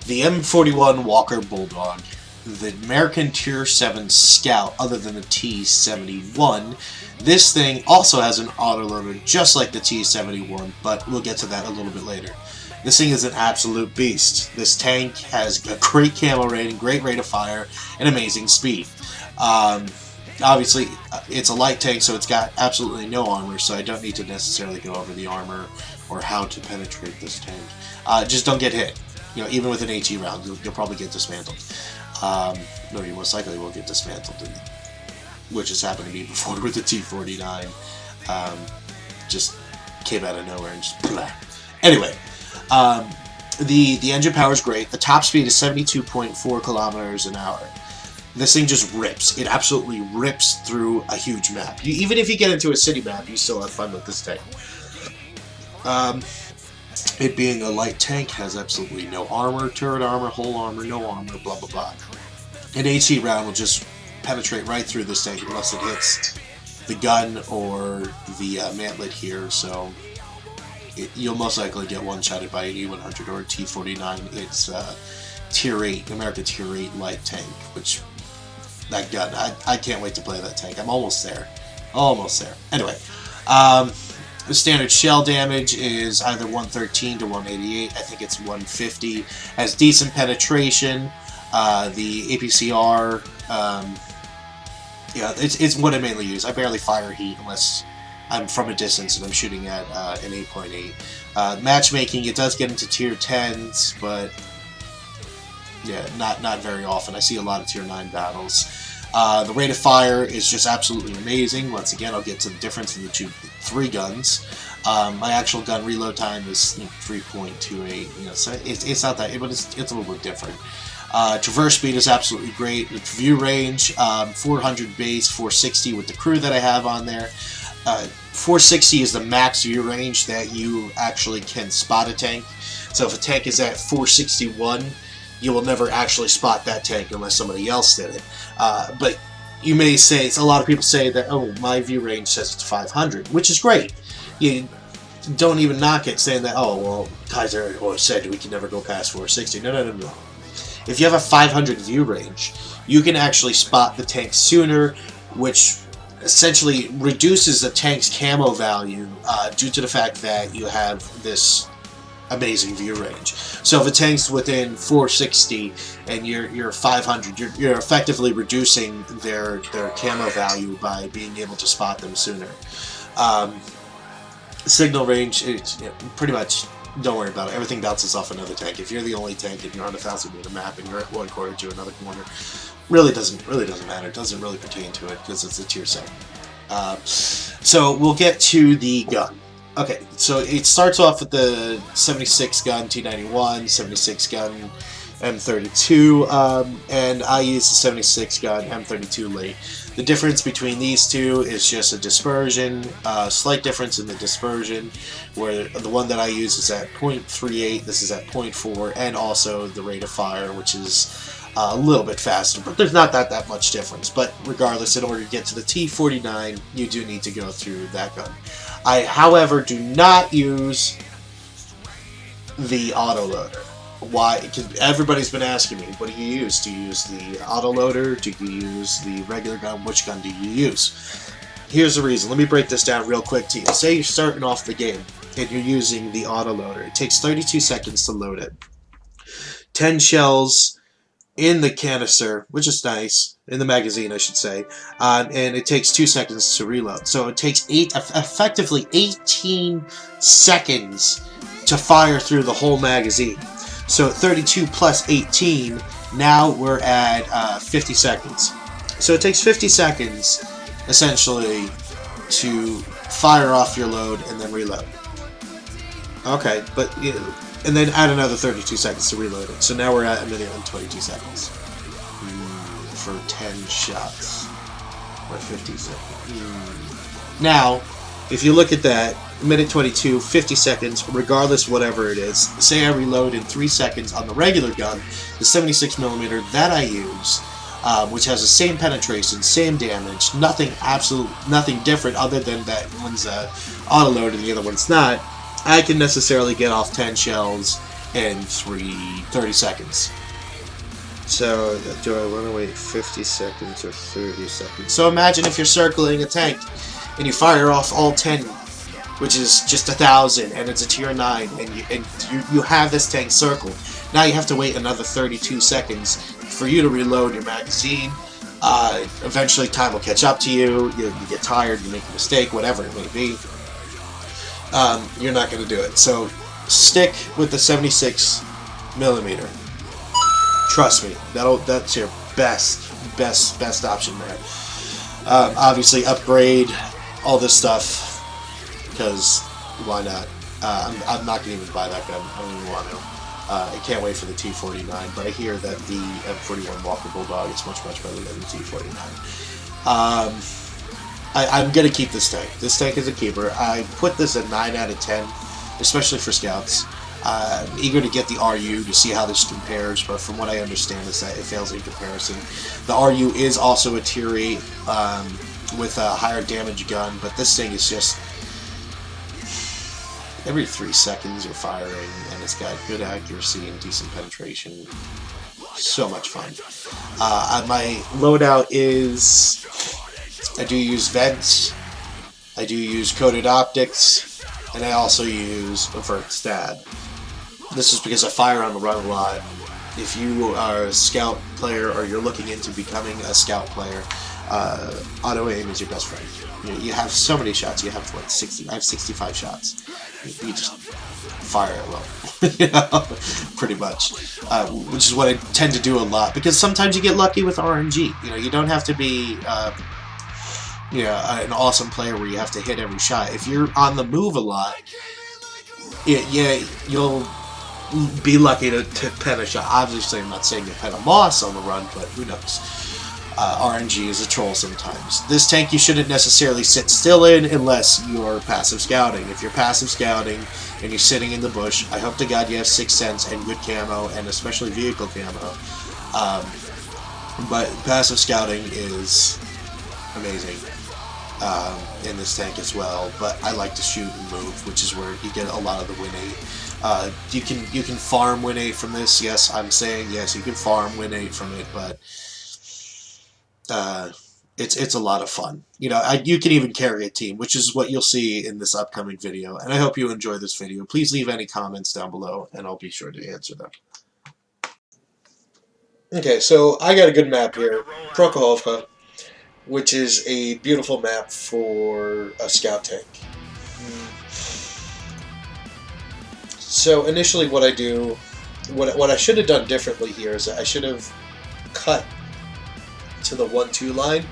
the M41 Walker Bulldog, the American Tier 7 Scout, other than the T71. This thing also has an autoloader, just like the T71, but we'll get to that a little bit later. This thing is an absolute beast. This tank has a great camo rating, great rate of fire, and amazing speed. Obviously, it's a light tank, so it's got absolutely no armor, so I don't need to necessarily go over the armor or how to penetrate this tank. Just don't get hit. You know, even with an AT round, you'll probably get dismantled. No, you most likely will get dismantled, which has happened to me before with the T49. Just came out of nowhere and just blah. Anyway, the engine power is great. The top speed is 72.4 kilometers an hour. This thing just rips. It absolutely rips through a huge map. Even if you get into a city map, you still have fun with this tank. It being a light tank, has absolutely no armor, turret armor, hull armor, no armor, blah blah blah. An AT round will just penetrate right through this tank unless it hits the gun or the mantlet here, so you'll most likely get one-shotted by an E100 or a T49. It's Tier 8, American Tier 8 light tank, which, that gun, I can't wait to play that tank. I'm almost there. Almost there. Anyway, the standard shell damage is either 113 to 188. I think it's 150. Has decent penetration. The APCR, yeah, it's what I mainly use. I barely fire heat unless I'm from a distance and I'm shooting at an 8.8. Matchmaking, it does get into tier 10s, but yeah, not very often. I see a lot of tier 9 battles. The rate of fire is just absolutely amazing. Once again, I'll get to the difference in the three guns. My actual gun reload time is 3.28. You know, so it's not that, but it's a little bit different. Traverse speed is absolutely great. Its view range, 400 base, 460 with the crew that I have on there. 460 is the max view range that you actually can spot a tank. So if a tank is at 461, you will never actually spot that tank unless somebody else did it. But you may say, a lot of people say that, oh, my view range says it's 500, which is great. You don't even knock it saying that, oh, well, Kaiser said we can never go past 460. No. If you have a 500 view range, you can actually spot the tank sooner, which essentially reduces the tank's camo value due to the fact that you have this amazing view range. So if a tank's within 460 and you're 500, you're effectively reducing their camo value by being able to spot them sooner. Signal range, it's pretty much, don't worry about it. Everything bounces off another tank. If you're the only tank and you're on a 1,000-meter map and you're at one corner to another corner, really doesn't matter. It doesn't really pertain to it because it's a tier 7. So we'll get to the gun. Okay, so it starts off with the 76 gun T91, 76 gun M32, and I use the 76 gun M32 late. The difference between these two is just a dispersion, slight difference in the dispersion, where the one that I use is at 0.38, this is at 0.4, and also the rate of fire, which is a little bit faster, but there's not that much difference. But regardless, in order to get to the T49, you do need to go through that gun. I, however, do not use the autoloader. Why? Because everybody's been asking me, what do you use? Do you use the autoloader? Do you use the regular gun? Which gun do you use? Here's the reason. Let me break this down real quick to you. Say you're starting off the game and you're using the autoloader. It takes 32 seconds to load it. 10 shells in the canister, which is nice, in the magazine I should say, and it takes 2 seconds to reload. So it takes effectively 18 seconds to fire through the whole magazine. So 32 plus 18, now we're at 50 seconds. So it takes 50 seconds, essentially, to fire off your load and then reload. Okay, but, and then add another 32 seconds to reload it. So now we're at 1 minute and 22 seconds. For 10 shots. Or 50 seconds. Now, if you look at that, 1 minute 22, 50 seconds, regardless whatever it is. Say I reload in 3 seconds on the regular gun, the 76mm that I use, which has the same penetration, same damage, nothing different other than that one's auto-load and the other one's not. I can necessarily get off 10 shells in 30 seconds. So, do I want to wait 50 seconds or 30 seconds? So imagine if you're circling a tank and you fire off all 10, which is just 1,000, and it's a tier 9, and you have this tank circled. Now you have to wait another 32 seconds for you to reload your magazine. Eventually time will catch up to you. You get tired, you make a mistake, whatever it may be. You're not going to do it. So stick with the 76mm. Trust me, that's your best option there. Obviously upgrade all this stuff, because why not? I'm not going to even buy that gun. I don't even want to. I can't wait for the T49, but I hear that the M41 Walker Bulldog is much better than the T49. I'm going to keep this tank. This tank is a keeper. I put this at 9 out of 10, especially for scouts. I'm eager to get the RU to see how this compares, but from what I understand is that it fails in comparison. The RU is also a tier 8 with a higher damage gun, but this thing is just every 3 seconds you're firing, and it's got good accuracy and decent penetration. So much fun. My loadout is, I do use vents, I do use coated optics, and I also use avert stab. This is because I fire on the run a lot. If you are a scout player or you're looking into becoming a scout player, auto aim is your best friend. You have so many shots. You have what, 60? I have 65 shots. You just fire at will, you know, pretty much. Which is what I tend to do a lot, because sometimes you get lucky with RNG. You know, you don't have to be an awesome player where you have to hit every shot. If you're on the move a lot, you'll be lucky to pen a shot. Obviously, I'm not saying you pen a moss on the run, but who knows? RNG is a troll sometimes. This tank you shouldn't necessarily sit still in unless you're passive scouting. If you're passive scouting and you're sitting in the bush, I hope to God you have 6th Sense and good camo, and especially vehicle camo. But passive scouting is amazing in this tank as well. But I like to shoot and move, which is where you get a lot of the win 8. You can farm win 8 from this. Yes, I'm saying yes, you can farm win 8 from it, but it's a lot of fun. You know, you can even carry a team, which is what you'll see in this upcoming video. And I hope you enjoy this video. Please leave any comments down below, and I'll be sure to answer them. Okay, so I got a good map here, Prokhorovka, which is a beautiful map for a scout tank. So initially, what I do, what I should have done differently here is that I should have cut to the 1-2 line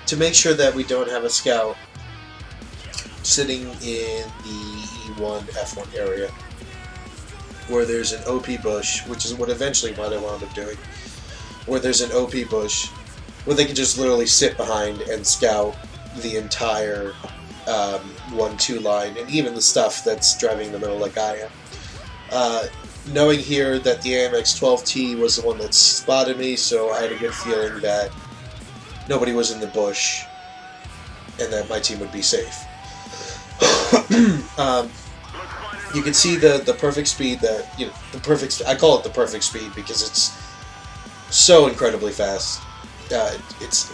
to make sure that we don't have a scout sitting in the E1 F1 area where there's an OP bush, which is what eventually what I wound up doing, where there's an OP bush where they can just literally sit behind and scout the entire 1-2 line, and even the stuff that's driving in the middle like I am. Knowing here that the AMX 12T was the one that spotted me, so I had a good feeling that nobody was in the bush and that my team would be safe. You can see the perfect speed that, you know, I call it the perfect speed because it's so incredibly fast. It's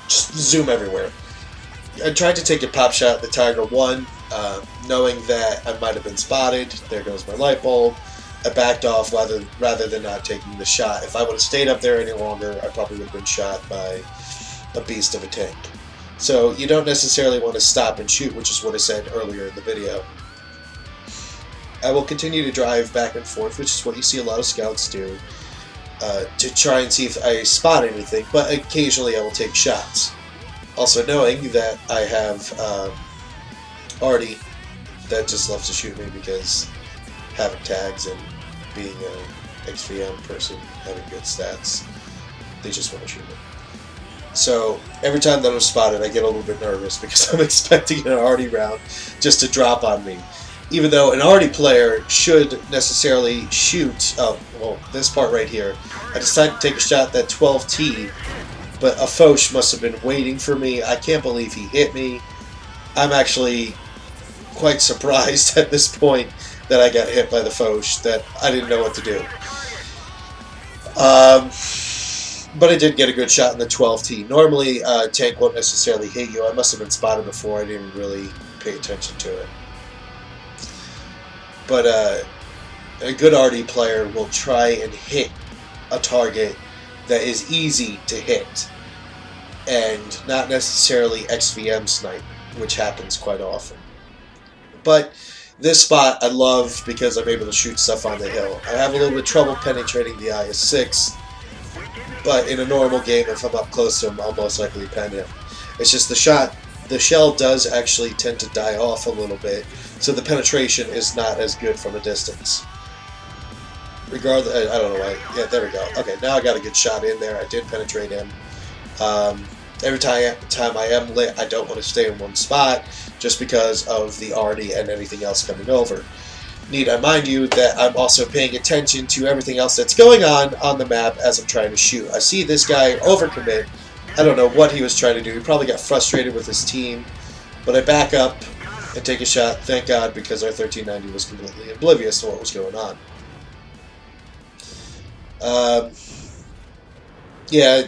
just zoom everywhere. I tried to take a pop shot at the Tiger 1, knowing that I might have been spotted. There goes my light bulb. I backed off rather than not taking the shot. If I would have stayed up there any longer, I probably would have been shot by a beast of a tank. So you don't necessarily want to stop and shoot, which is what I said earlier in the video. I will continue to drive back and forth, which is what you see a lot of scouts do, to try and see if I spot anything, but occasionally I will take shots. Also knowing that I have Artie that just loves to shoot me because having tags and being an XVM person, having good stats, they just want to shoot me. So every time that I'm spotted, I get a little bit nervous because I'm expecting an Artie round just to drop on me. Even though an Artie player should necessarily shoot, well, this part right here, I decided to take a shot at that 12T, but a Foch must have been waiting for me. I can't believe he hit me. I'm actually quite surprised at this point that I got hit by the Foch, that I didn't know what to do. But I did get a good shot in the 12T. Normally, tank won't necessarily hit you. I must have been spotted before. I didn't really pay attention to it. But a good RD player will try and hit a target that is easy to hit, and not necessarily XVM snipe, which happens quite often. But this spot I love because I'm able to shoot stuff on the hill. I have a little bit of trouble penetrating the IS-6, but in a normal game, if I'm up close to him, I'll most likely pen him. It's just the shell does actually tend to die off a little bit, so the penetration is not as good from a distance. Regardless, I don't know why. Yeah, there we go. Okay, now I got a good shot in there. I did penetrate him. Every time I am lit, I don't want to stay in one spot just because of the arty and anything else coming over. Need I mind you that I'm also paying attention to everything else that's going on the map as I'm trying to shoot. I see this guy overcommit. I don't know what he was trying to do. He probably got frustrated with his team. But I back up and take a shot, thank God, because our 1390 was completely oblivious to what was going on. Yeah,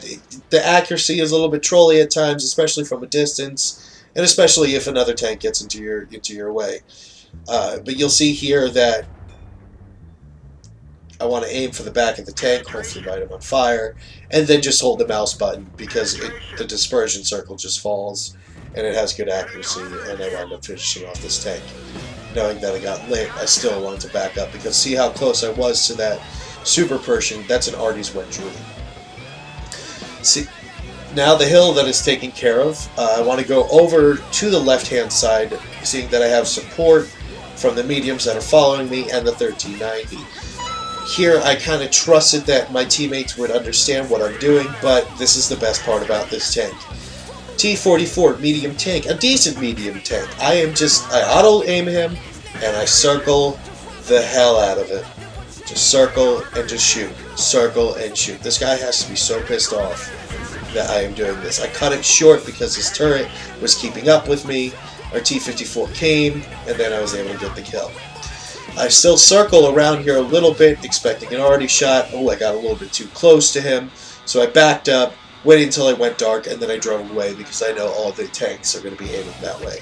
the accuracy is a little bit trolly at times, especially from a distance, and especially if another tank gets into your way. But you'll see here that I want to aim for the back of the tank, hopefully light him on fire, and then just hold the mouse button because the dispersion circle just falls, and it has good accuracy, and I wound up finishing off this tank. Knowing that I got lit, I still wanted to back up because see how close I was to that super Pershing. That's an Artie's wet dream. See, now the hill that is taken care of, I want to go over to the left-hand side, seeing that I have support from the mediums that are following me and the 1390. Here, I kind of trusted that my teammates would understand what I'm doing, but this is the best part about this tank. T-44 medium tank, a decent medium tank. I auto-aim him, and I circle the hell out of it. Just circle and just shoot. Circle and shoot. This guy has to be so pissed off that I am doing this. I cut it short because his turret was keeping up with me. Our T-54 came, and then I was able to get the kill. I still circle around here a little bit, expecting an arty shot. Oh, I got a little bit too close to him, so I backed up, waited until it went dark, and then I drove away because I know all the tanks are going to be aiming that way.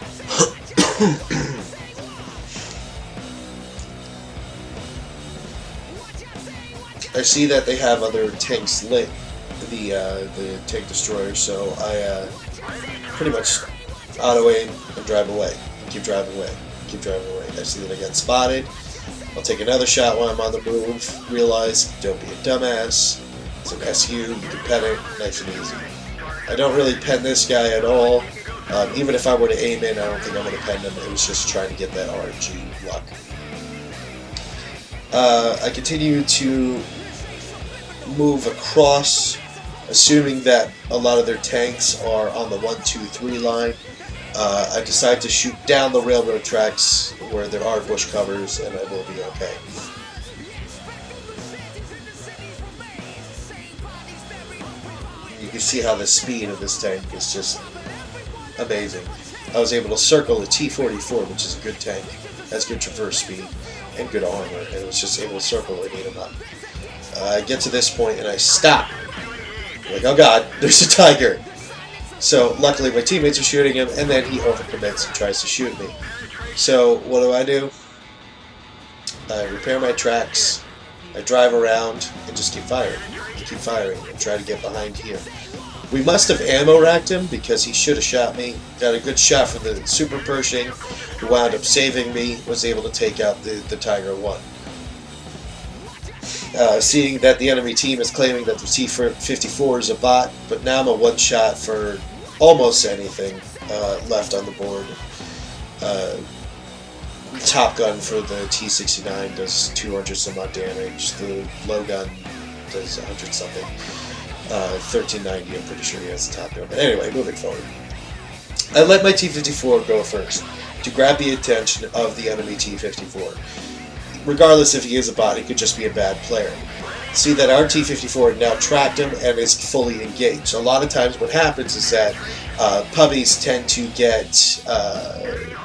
I see that they have other tanks lit, the tank destroyer, so I pretty much auto-aim and drive away. Keep driving away. Keep driving away. I see that I got spotted. I'll take another shot when I'm on the move. Realize, don't be a dumbass. It's an SU, you can pen it, nice and easy. I don't really pen this guy at all. Even if I were to aim in, I don't think I'm going to pen him. It was just trying to get that RNG luck. I continue to move across, assuming that a lot of their tanks are on the 1, 2, 3 line. I decide to shoot down the railroad tracks where there are bush covers, and I will be okay. You can see how the speed of this tank is just amazing. I was able to circle the T-44, which is a good tank, has good traverse speed and good armor, and was just able to circle and eat him up. I get to this point and I stop. I'm like, oh god, there's a tiger. So luckily my teammates are shooting him, and then he overcommits and tries to shoot me. So what do? I repair my tracks, I drive around, and just keep firing. Keep firing and try to get behind here. We must have ammo racked him because he should have shot me. Got a good shot from the Super Pershing, who wound up saving me, was able to take out the Tiger 1. Seeing that the enemy team is claiming that the T-54 is a bot, but now I'm a one-shot for almost anything left on the board. Top gun for the T-69 does 200 some odd damage. The low gun does 100 something. 1390, I'm pretty sure he has the top gun. But anyway, moving forward. I let my T-54 go first to grab the attention of the enemy T-54. Regardless if he is a bot, he could just be a bad player. See that our T-54 now tracked him and is fully engaged. A lot of times what happens is that puppies tend to get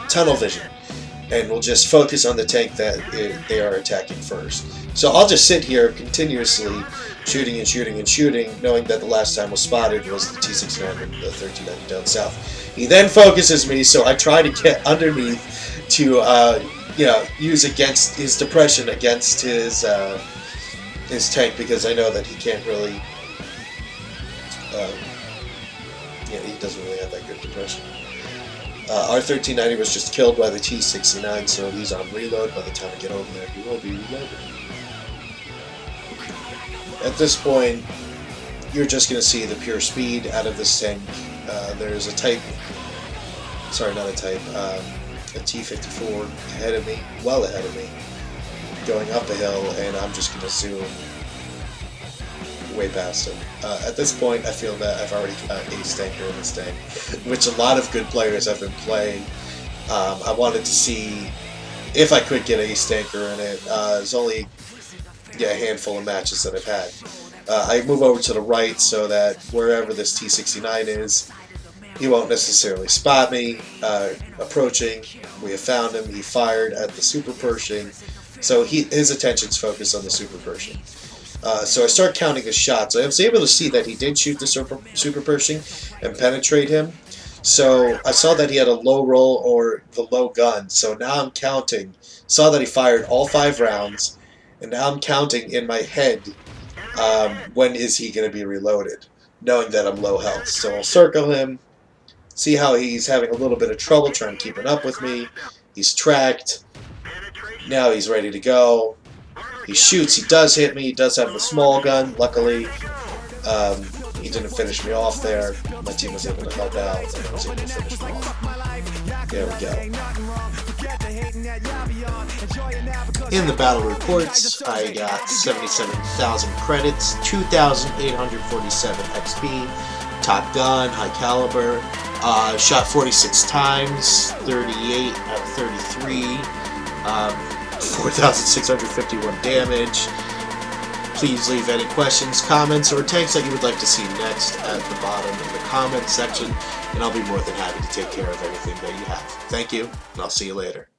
tunnel vision. and we'll just focus on the tank that they are attacking first. So I'll just sit here continuously shooting and shooting and shooting, knowing that the last time was spotted was the T69 and the 1390 down south. He then focuses me, so I try to get underneath to use against his depression against his tank, because I know that he can't really he doesn't really have that good depression. Our 1390 was just killed by the T69, so he's on reload. By the time I get over there, he will be reloaded. At this point, you're just going to see the pure speed out of this tank. There's a type, sorry, not a type, a T54 ahead of me, well ahead of me, going up a hill, and I'm just going to zoom way past him. At this point, I feel that I've already got Ace Tanker in this tank, which a lot of good players have been playing. I wanted to see if I could get Ace Tanker in it. There's only a handful of matches that I've had. I move over to the right so that wherever this T69 is, he won't necessarily spot me approaching. We have found him. He fired at the Super Pershing, so his attention's focused on the Super Pershing. So I start counting his shots. I was able to see that he did shoot the Super Pershing and penetrate him. So I saw that he had a low roll or the low gun. So now I'm counting. Saw that he fired all 5 rounds. And now I'm counting in my head when is he going to be reloaded, knowing that I'm low health. So I'll circle him, see how he's having a little bit of trouble trying to keep up with me. He's tracked. Now he's ready to go. He shoots. He does hit me. He does have the small gun. Luckily, he didn't finish me off there. My team was able to help out and was able to finish me off. There we go. In the battle reports, I got 77,000 credits, 2,847 XP, Top Gun, High Caliber, shot 46 times, 38 out of 33, 4,651 damage. Please leave any questions, comments, or tanks that you would like to see next at the bottom of the comment section, and I'll be more than happy to take care of anything that you have. Thank you, and I'll see you later.